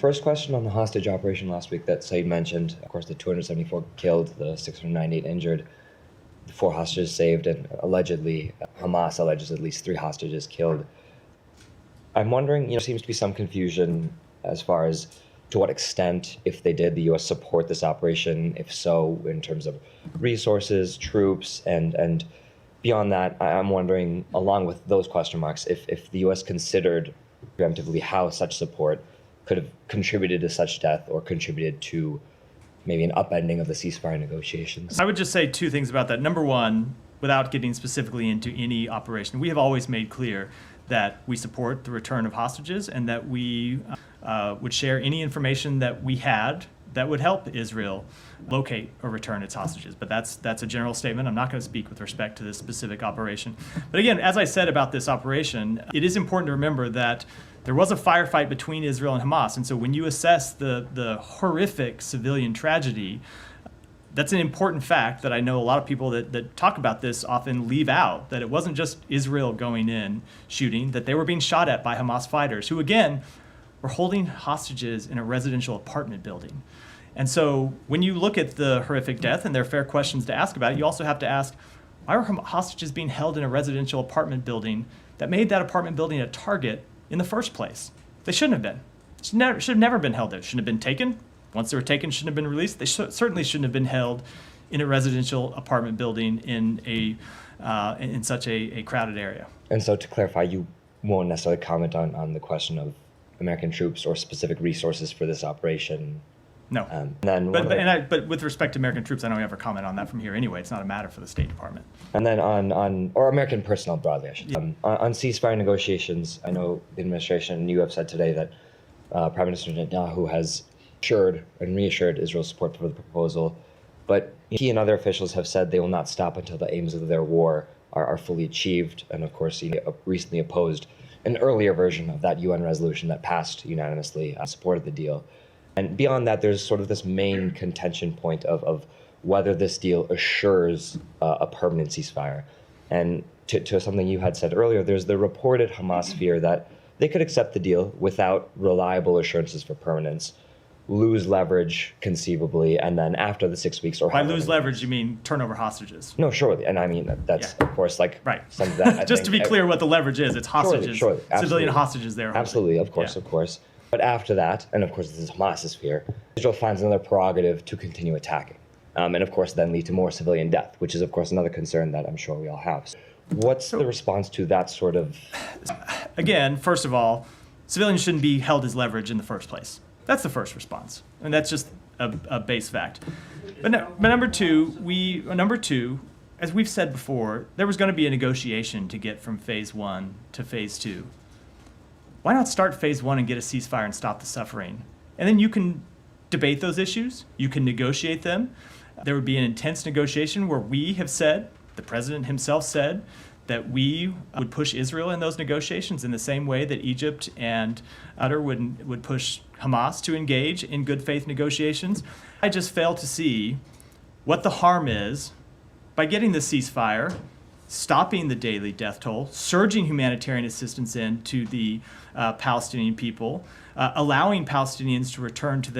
First question on the hostage operation last week that Said mentioned. Of course, the 274 killed, the 698 injured, the 4 hostages saved, and allegedly, Hamas alleges at least 3 hostages killed. I'm wondering, there seems to be some confusion as far as to what extent, if they did, the U.S. support this operation, if so, in terms of resources, troops, and beyond that, I'm wondering, along with those question marks, if the U.S. considered preemptively how such support could have contributed to such death or contributed to maybe an upending of the ceasefire negotiations. I would just say 2 things about that. Number one, without getting specifically into any operation, we have always made clear that we support the return of hostages and that we would share any information that we had that would help Israel locate or return its hostages. But that's a general statement. I'm not going to speak with respect to this specific operation. But again, as I said about this operation, it is important to remember that there was a firefight between Israel and Hamas. And so when you assess the horrific civilian tragedy, that's an important fact that I know a lot of people that talk about this often leave out, that it wasn't just Israel going in shooting, that they were being shot at by Hamas fighters who, again, were holding hostages in a residential apartment building. And so when you look at the horrific death, and there are fair questions to ask about it, you also have to ask, why were hostages being held in a residential apartment building that made that apartment building a target in the first place? They shouldn't have been. Should have never been held there. Shouldn't have been taken. Once they were taken, shouldn't have been released. They certainly shouldn't have been held in a residential apartment building in such a crowded area. And so to clarify, you won't necessarily comment on the question of American troops or specific resources for this operation? No. But with respect to American troops, I don't ever comment on that from here anyway. It's not a matter for the State Department. And then or American personnel broadly, I should say. On ceasefire negotiations, I know the administration and you have said today that Prime Minister Netanyahu has assured and reassured Israel's support for the proposal, but he and other officials have said they will not stop until the aims of their war are fully achieved. And of course, he recently opposed an earlier version of that UN resolution that passed unanimously, supported the deal. And beyond that, there's sort of this main contention point of whether this deal assures a permanent ceasefire. And to something you had said earlier, there's the reported Hamas fear that they could accept the deal without reliable assurances for permanence, lose leverage conceivably, and then after the 6 weeks or by lose leverage, you mean turn over hostages? No, surely. And I mean, that's, of course, like right. Some of that. Just to be clear what the leverage is, it's hostages, surely. Civilian hostages there. Absolutely, of course. But after that, and of course this is Hamas's fear, Israel finds another prerogative to continue attacking. And of course then lead to more civilian death, which is of course another concern that I'm sure we all have. So what's the response to that sort of? Again, first of all, civilians shouldn't be held as leverage in the first place. That's the first response. And that's just a base fact. But number two, as we've said before, there was going to be a negotiation to get from phase 1 to phase 2. Why not start phase 1 and get a ceasefire and stop the suffering? And then you can debate those issues. You can negotiate them. There would be an intense negotiation where we have said, the president himself said, that we would push Israel in those negotiations in the same way that Egypt and Qatar would push Hamas to engage in good faith negotiations. I just fail to see what the harm is by getting the ceasefire, stopping the daily death toll, surging humanitarian assistance in to the Palestinian people, allowing Palestinians to return to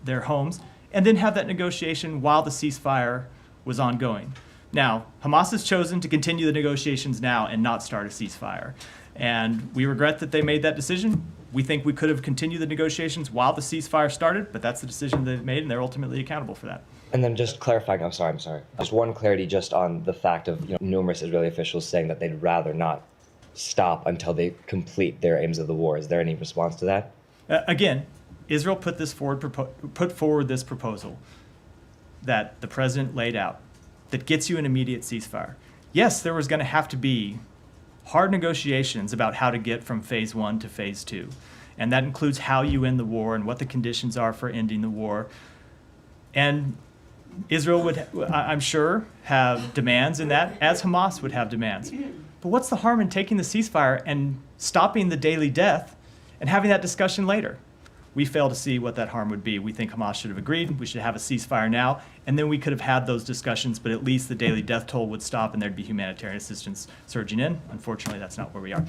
their homes, and then have that negotiation while the ceasefire was ongoing. Now, Hamas has chosen to continue the negotiations now and not start a ceasefire. And we regret that they made that decision. We think we could have continued the negotiations while the ceasefire started, but that's the decision they've made, and they're ultimately accountable for that. And then just clarifying, I'm sorry. Just one clarity just on the fact of numerous Israeli officials saying that they'd rather not stop until they complete their aims of the war. Is there any response to that? Again, Israel put forward this proposal that the president laid out that gets you an immediate ceasefire. Yes, there was going to have to be hard negotiations about how to get from phase 1 to phase 2. And that includes how you end the war and what the conditions are for ending the war. And Israel would, I'm sure, have demands in that, as Hamas would have demands. But what's the harm in taking the ceasefire and stopping the daily death and having that discussion later? We fail to see what that harm would be. We think Hamas should have agreed. We should have a ceasefire now, and then we could have had those discussions, but at least the daily death toll would stop and there'd be humanitarian assistance surging in. Unfortunately, that's not where we are.